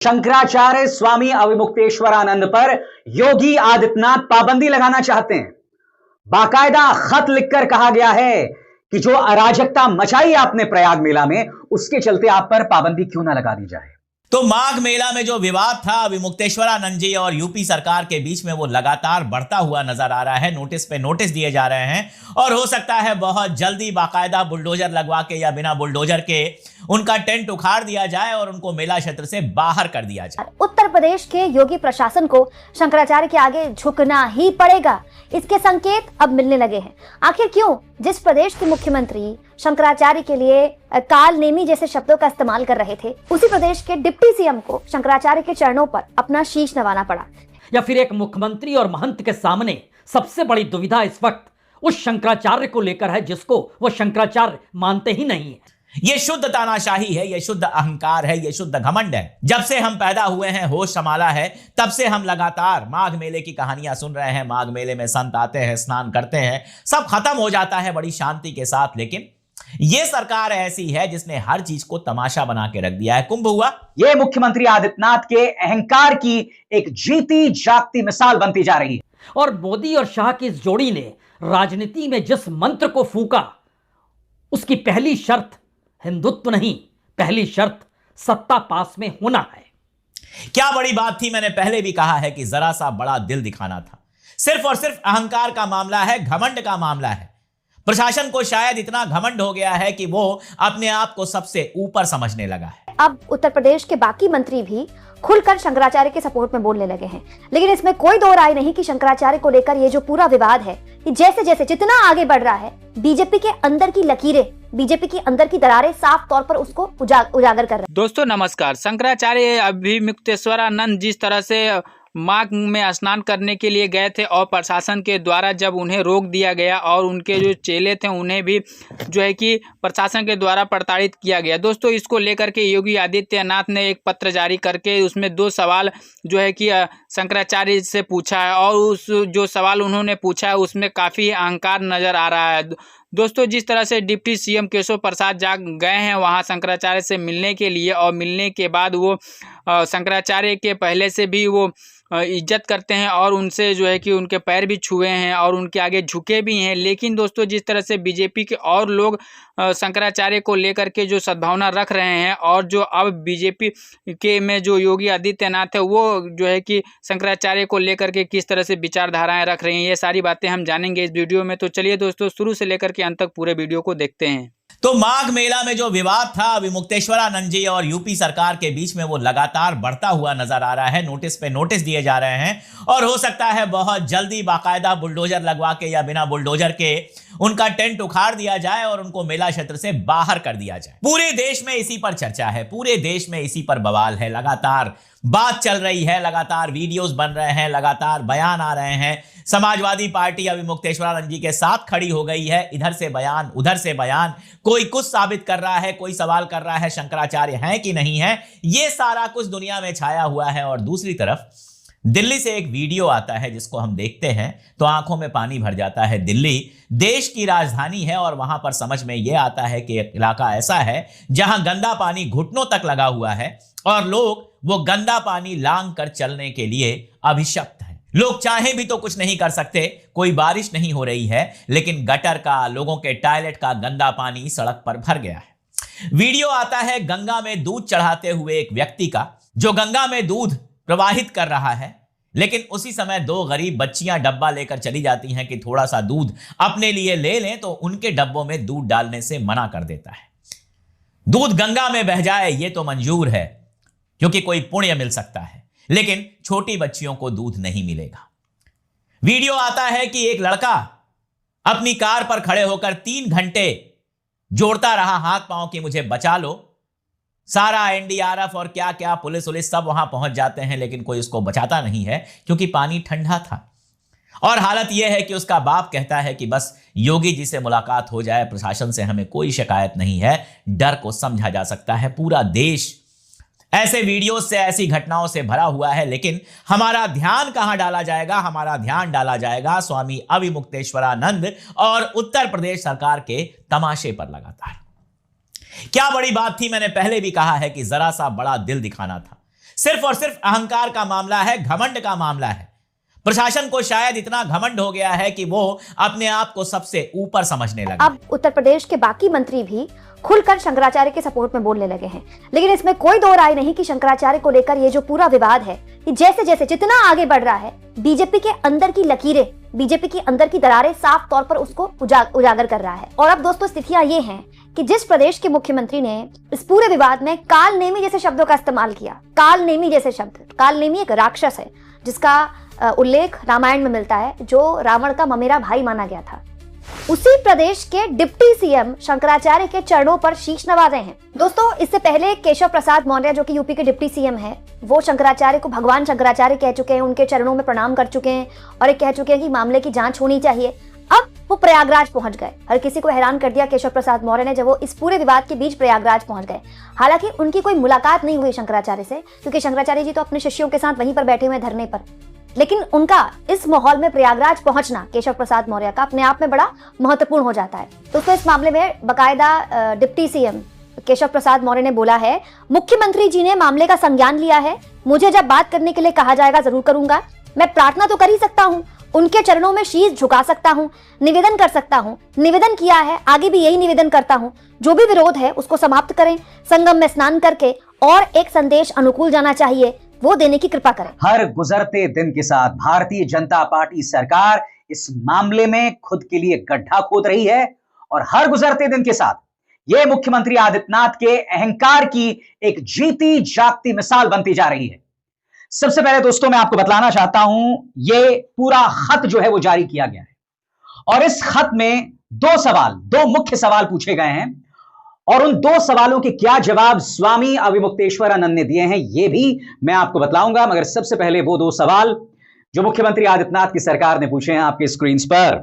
शंकराचार्य स्वामी अविमुक्तेश्वरानंद पर योगी आदित्यनाथ पाबंदी लगाना चाहते हैं। बाकायदा खत लिखकर कहा गया है कि जो अराजकता मचाई आपने प्रयाग मेला में, उसके चलते आप पर पाबंदी क्यों ना लगा दी जाए। तो माघ मेला में जो विवाद था अविमुक्तेश्वरानंद जी और यूपी सरकार के बीच में, वो लगातार बढ़ता हुआ नजर आ रहा है। नोटिस पे नोटिस दिए जा रहे हैं और हो सकता है बहुत जल्दी बाकायदा बुलडोजर लगवा के या बिना बुलडोजर के उनका टेंट उखाड़ दिया जाए और उनको मेला क्षेत्र से बाहर कर दिया जाए। उत्तर प्रदेश के योगी प्रशासन को शंकराचार्य के आगे झुकना ही पड़ेगा, इसके संकेत अब मिलने लगे हैं। आखिर क्यों? जिस प्रदेश के मुख्यमंत्री शंकराचार्य के लिए काल नेमी जैसे शब्दों का इस्तेमाल कर रहे थे, उसी प्रदेश के डिप्टी सीएम को शंकराचार्य के चरणों पर अपना शीश नवाना पड़ा। या फिर एक मुख्यमंत्री और महंत के सामने सबसे बड़ी दुविधा इस वक्त उस शंकराचार्य को लेकर है जिसको वो शंकराचार्य मानते ही नहीं है। ये शुद्ध तानाशाही है, ये शुद्ध अहंकार है, ये शुद्ध घमंड है। जब से हम पैदा हुए हैं, होश संभाला है, तब से हम लगातार माघ मेले की कहानियां सुन रहे हैं। माघ मेले में संत आते हैं, स्नान करते हैं, सब खत्म हो जाता है बड़ी शांति के साथ। लेकिन ये सरकार ऐसी है जिसने हर चीज को तमाशा बना के रख दिया है। कुंभ हुआ, ये मुख्यमंत्री आदित्यनाथ के अहंकार की एक जीती जागती मिसाल बनती जा रही है। और मोदी और शाह की इस जोड़ी ने राजनीति में जिस मंत्र को फूंका, उसकी पहली शर्त हिंदुत्व नहीं, पहली शर्त सत्ता पास में होना है। क्या बड़ी बात थी। मैंने पहले भी कहा है कि जरा सा बड़ा दिल दिखाना था। सिर्फ और सिर्फ अहंकार का मामला है, घमंड का मामला है। प्रशासन को शायद इतना घमंड हो गया है कि वो अपने आप को सबसे ऊपर समझने लगा है। अब उत्तर प्रदेश के बाकी मंत्री भी खुलकर शंकराचार्य के सपोर्ट में बोलने लगे हैं। लेकिन इसमें कोई दो राय नहीं कि शंकराचार्य को लेकर ये जो पूरा विवाद है, कि जैसे जैसे जितना आगे बढ़ रहा है, बीजेपी के अंदर की लकीरें, बीजेपी की अंदर की दरारें साफ तौर पर उसको उजागर कर रहे हैं। दोस्तों नमस्कार। शंकराचार्य अविमुक्तेश्वरानंद जिस तरह से माघ में स्नान करने के लिए गए थे और प्रशासन के द्वारा जब उन्हें रोक दिया गया और उनके जो चेले थे उन्हें भी जो है कि प्रशासन के द्वारा प्रताड़ित किया गया। दोस्तों इसको लेकर के योगी आदित्यनाथ ने एक पत्र जारी करके उसमें 2 सवाल जो है कि शंकराचार्य से पूछा है और उस जो सवाल उन्होंने पूछा है उसमें काफ़ी अहंकार नज़र आ रहा है। दोस्तों जिस तरह से डिप्टी सीएम केशव प्रसाद गए हैं वहां शंकराचार्य से मिलने के लिए और मिलने के बाद वो शंकराचार्य के पहले से भी वो इज्जत करते हैं और उनसे जो है कि उनके पैर भी छुए हैं और उनके आगे झुके भी हैं। लेकिन दोस्तों जिस तरह से बीजेपी के और लोग शंकराचार्य को लेकर के जो सद्भावना रख रहे हैं और जो अब बीजेपी के में जो योगी आदित्यनाथ है वो जो है कि शंकराचार्य को लेकर के किस तरह से विचारधाराएं रख रहे हैं, ये सारी बातें हम जानेंगे इस वीडियो में। तो चलिए दोस्तों शुरू से लेकर के अंत तक पूरे वीडियो को देखते हैं। तो माघ मेला में जो विवाद था अविमुक्तेश्वरानंद जी और यूपी सरकार के बीच में, वो लगातार बढ़ता हुआ नजर आ रहा है। नोटिस पे नोटिस दिए जा रहे हैं और हो सकता है बहुत जल्दी बाकायदा बुलडोजर लगवा के या बिना बुलडोजर के उनका टेंट उखाड़ दिया जाए और उनको मेला क्षेत्र से बाहर कर दिया जाए। पूरे देश में इसी पर चर्चा है, पूरे देश में इसी पर बवाल है। लगातार बात चल रही है, लगातार वीडियोस बन रहे हैं, लगातार बयान आ रहे हैं। समाजवादी पार्टी अविमुक्तेश्वरानंद जी के साथ खड़ी हो गई है। इधर से बयान, उधर से बयान, कोई कुछ साबित कर रहा है, कोई सवाल कर रहा है शंकराचार्य हैं कि नहीं है। ये सारा कुछ दुनिया में छाया हुआ है। और दूसरी तरफ दिल्ली से एक वीडियो आता है जिसको हम देखते हैं तो आंखों में पानी भर जाता है। दिल्ली देश की राजधानी है और वहां पर समझ में यह आता है कि इलाका ऐसा है जहां गंदा पानी घुटनों तक लगा हुआ है और लोग वो गंदा पानी लांग कर चलने के लिए अभिशप्त हैं। लोग चाहे भी तो कुछ नहीं कर सकते। कोई बारिश नहीं हो रही है लेकिन गटर का, लोगों के टॉयलेट का गंदा पानी सड़क पर भर गया है। वीडियो आता है गंगा में दूध चढ़ाते हुए एक व्यक्ति का, जो गंगा में दूध प्रवाहित कर रहा है। लेकिन उसी समय 2 गरीब बच्चियां डब्बा लेकर चली जाती हैं कि थोड़ा सा दूध अपने लिए ले लें, तो उनके डब्बों में दूध डालने से मना कर देता है। दूध गंगा में बह जाए ये तो मंजूर है क्योंकि कोई पुण्य मिल सकता है, लेकिन छोटी बच्चियों को दूध नहीं मिलेगा। वीडियो आता है कि एक लड़का अपनी कार पर खड़े होकर 3 घंटे जोड़ता रहा हाथ पांव कि मुझे बचा लो। सारा एनडीआरएफ और क्या क्या पुलिस सब वहां पहुंच जाते हैं लेकिन कोई उसको बचाता नहीं है क्योंकि पानी ठंडा था। और हालत यह है कि उसका बाप कहता है कि बस योगी जी से मुलाकात हो जाए, प्रशासन से हमें कोई शिकायत नहीं है। डर को समझा जा सकता है। पूरा देश ऐसे वीडियो से, ऐसी घटनाओं से भरा हुआ है। लेकिन हमारा ध्यान कहां डाला जाएगा? हमारा ध्यान डाला जाएगा स्वामी अविमुक्तेश्वरानंद और उत्तर प्रदेश सरकार के तमाशे पर। लगातार क्या बड़ी बात थी। मैंने पहले भी कहा है कि जरा सा बड़ा दिल दिखाना था। सिर्फ और सिर्फ अहंकार का मामला है, घमंड का मामला है। प्रशासन को शायद इतना घमंड हो गया है कि वो अपने आप को सबसे ऊपर समझने लगा। अब उत्तर प्रदेश के बाकी मंत्री भी खुलकर शंकराचार्य के सपोर्ट में बोलने लगे हैं, लेकिन इसमें कोई दो राय नहीं कि शंकराचार्य को लेकर ये जो पूरा विवाद है, कि जैसे जैसे जितना आगे बढ़ रहा है, बीजेपी के अंदर की लकीरें, बीजेपी की अंदर की दरारें साफ तौर पर उसको उजागर कर रहा है। और अब दोस्तों स्थितियां ये हैं कि जिस प्रदेश के मुख्यमंत्री ने इस पूरे विवाद में कालनेमी जैसे शब्दों का इस्तेमाल किया, कालनेमी जैसे शब्द, कालनेमी एक राक्षस है जिसका उल्लेख रामायण में मिलता है, जो रावण का ममेरा भाई माना गया था, उसी प्रदेश के डिप्टी सीएम शंकराचार्य के चरणों पर शीश नवा रहे हैं। दोस्तों इससे पहले केशव प्रसाद मौर्य जो कि यूपी के डिप्टी सीएम हैं, वो शंकराचार्य को भगवान शंकराचार्य कह चुके हैं, उनके चरणों में प्रणाम कर चुके हैं और एक कह चुके हैं कि मामले की जांच होनी चाहिए। अब वो प्रयागराज पहुंच गए। हर किसी को हैरान कर दिया केशव प्रसाद मौर्य ने जब वो इस पूरे विवाद के बीच प्रयागराज पहुंच गए। हालांकि उनकी कोई मुलाकात नहीं हुई शंकराचार्य से, क्योंकि शंकराचार्य जी तो अपने शिष्यों के साथ वहीं पर बैठे हुए धरने पर, लेकिन उनका इस माहौल में प्रयागराज पहुंचना केशव प्रसाद मौर्य का अपने आप में बड़ा महत्वपूर्ण हो जाता है। दोस्तों इस मामले में बकायदा डिप्टी सीएम केशव प्रसाद मौर्य ने बोला है, मुख्यमंत्री जी ने मामले का संज्ञान लिया है, मुझे जब बात करने के लिए कहा जाएगा जरूर करूंगा। मैं प्रार्थना तो कर ही सकता हूँ, उनके चरणों में शीश झुका सकता हूँ, निवेदन कर सकता हूँ, निवेदन किया है, आगे भी यही निवेदन करता हूँ, जो भी विरोध है उसको समाप्त करें, संगम में स्नान करके और एक संदेश अनुकूल जाना चाहिए वो देने की कृपा करें। हर गुजरते दिन के साथ भारतीय जनता पार्टी सरकार इस मामले में खुद के लिए गड्ढा खोद रही है और हर गुजरते दिन के साथ यह मुख्यमंत्री आदित्यनाथ के अहंकार की एक जीती जागती मिसाल बनती जा रही है। सबसे पहले दोस्तों मैं आपको बतलाना चाहता हूं, यह पूरा खत जो है वो जारी किया गया है और इस खत में दो मुख्य सवाल पूछे गए हैं और उन दो सवालों के क्या जवाब स्वामी अविमुक्तेश्वरानंद ने दिए हैं यह भी मैं आपको बतलाऊंगा। मगर सबसे पहले वो दो सवाल जो मुख्यमंत्री आदित्यनाथ की सरकार ने पूछे हैं आपके स्क्रीन पर।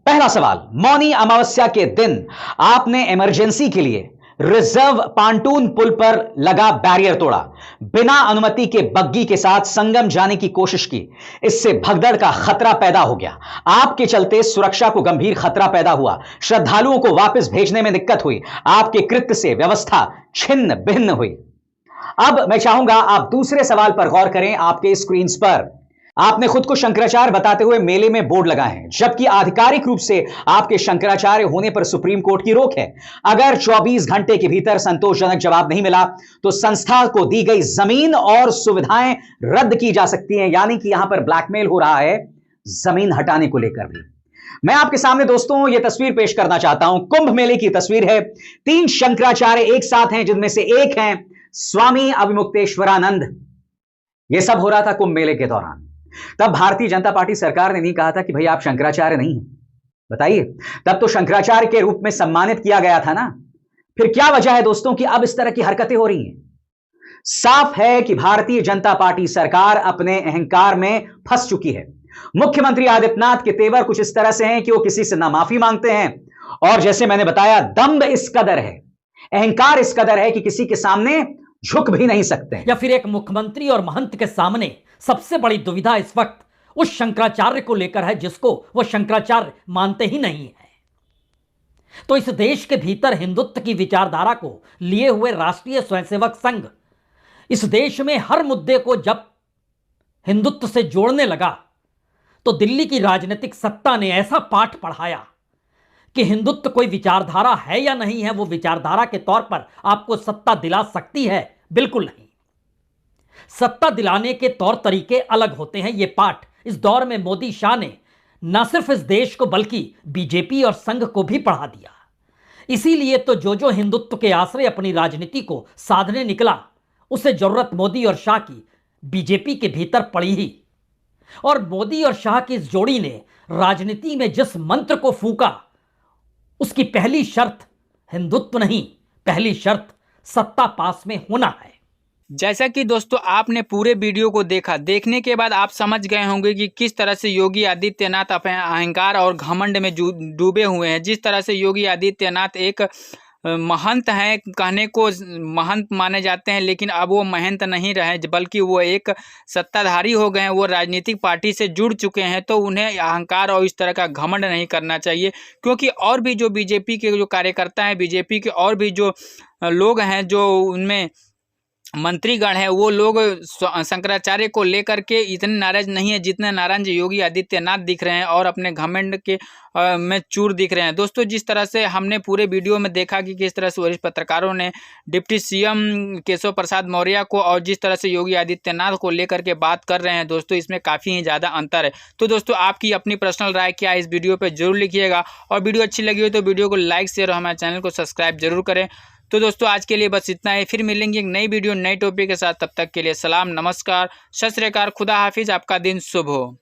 पहला सवाल, मौनी अमावस्या के दिन आपने इमरजेंसी के लिए रिजर्व पांटून पुल पर लगा बैरियर तोड़ा, बिना अनुमति के बग्गी के साथ संगम जाने की कोशिश की, इससे भगदड़ का खतरा पैदा हो गया, आपके चलते सुरक्षा को गंभीर खतरा पैदा हुआ, श्रद्धालुओं को वापस भेजने में दिक्कत हुई, आपके कृत्य से व्यवस्था छिन्न भिन्न हुई। अब मैं चाहूंगा आप दूसरे सवाल पर गौर करें। आपके स्क्रीन पर आपने खुद को शंकराचार्य बताते हुए मेले में बोर्ड लगाए हैं, जबकि आधिकारिक रूप से आपके शंकराचार्य होने पर सुप्रीम कोर्ट की रोक है। अगर 24 घंटे के भीतर संतोषजनक जवाब नहीं मिला तो संस्था को दी गई जमीन और सुविधाएं रद्द की जा सकती हैं। यानी कि यहां पर ब्लैकमेल हो रहा है जमीन हटाने को लेकर भी। मैं आपके सामने दोस्तों यह तस्वीर पेश करना चाहता हूं, कुंभ मेले की तस्वीर है। 3 शंकराचार्य एक साथ हैं, जिनमें से एक हैं स्वामी अविमुक्तेश्वरानंद। यह सब हो रहा था कुंभ मेले के दौरान। तब भारतीय जनता पार्टी सरकार ने नहीं कहा था कि भाई आप शंकराचार्य नहीं हैं, बताइए, तब तो शंकराचार्य के रूप में सम्मानित किया गया था ना। फिर क्या वजह है दोस्तों कि अब इस तरह की हरकतें हो रही हैं? साफ है कि भारतीय जनता पार्टी सरकार अपने अहंकार में फंस चुकी है। मुख्यमंत्री आदित्यनाथ के तेवर कुछ इस तरह से हैं कि वो किसी से ना माफी मांगते हैं और जैसे मैंने बताया दंभ इस कदर है, अहंकार इस कदर है कि किसी के सामने झुक भी नहीं सकते। या फिर एक मुख्यमंत्री और महंत के सामने सबसे बड़ी दुविधा इस वक्त उस शंकराचार्य को लेकर है जिसको वो शंकराचार्य मानते ही नहीं है। तो इस देश के भीतर हिंदुत्व की विचारधारा को लिए हुए राष्ट्रीय स्वयंसेवक संघ इस देश में हर मुद्दे को जब हिंदुत्व से जोड़ने लगा तो दिल्ली की राजनीतिक सत्ता ने ऐसा पाठ पढ़ाया कि हिंदुत्व कोई विचारधारा है या नहीं है, वो विचारधारा के तौर पर आपको सत्ता दिला सकती है, बिल्कुल नहीं। सत्ता दिलाने के तौर तरीके अलग होते हैं। ये पाठ इस दौर में मोदी शाह ने न सिर्फ इस देश को बल्कि बीजेपी और संघ को भी पढ़ा दिया। इसीलिए तो जो हिंदुत्व के आश्रय अपनी राजनीति को साधने निकला उसे जरूरत मोदी और शाह की बीजेपी के भीतर पड़ी ही। और मोदी और शाह की इस जोड़ी ने राजनीति में जिस मंत्र को फूंका उसकी पहली शर्त हिंदुत्व नहीं, पहली शर्त सत्ता पास में होना है। जैसा कि दोस्तों आपने पूरे वीडियो को देखा, देखने के बाद आप समझ गए होंगे कि किस तरह से योगी आदित्यनाथ अपने अहंकार और घमंड में डूबे हुए हैं। जिस तरह से योगी आदित्यनाथ एक महंत हैं, कहने को महंत माने जाते हैं, लेकिन अब वो महंत नहीं रहे बल्कि वो एक सत्ताधारी हो गए हैं, वो राजनीतिक पार्टी से जुड़ चुके हैं। तो उन्हें अहंकार और इस तरह का घमंड नहीं करना चाहिए, क्योंकि और भी जो बीजेपी के जो कार्यकर्ता हैं, बीजेपी के और भी जो लोग हैं जो उनमें मंत्रीगण है वो लोग शंकराचार्य को लेकर के इतने नाराज नहीं है जितने नाराज योगी आदित्यनाथ दिख रहे हैं और अपने घमंड के में चूर दिख रहे हैं। दोस्तों, जिस तरह से हमने पूरे वीडियो में देखा कि किस तरह से वरिष्ठ पत्रकारों ने डिप्टी सीएम केशव प्रसाद मौर्य को और जिस तरह से योगी आदित्यनाथ को लेकर के बात कर रहे हैं, दोस्तों इसमें काफ़ी ही ज़्यादा अंतर है। तो दोस्तों, आपकी अपनी पर्सनल राय क्या है इस वीडियो पर जरूर लिखिएगा, और वीडियो अच्छी लगी हो तो वीडियो को लाइक शेयर और हमारे चैनल को सब्सक्राइब जरूर करें। तो दोस्तों, आज के लिए बस इतना ही। फिर मिलेंगे एक नई वीडियो नई टॉपिक के साथ। तब तक के लिए सलाम, नमस्कार, सत श्री अकाल, खुदा हाफिज। आपका दिन शुभ हो।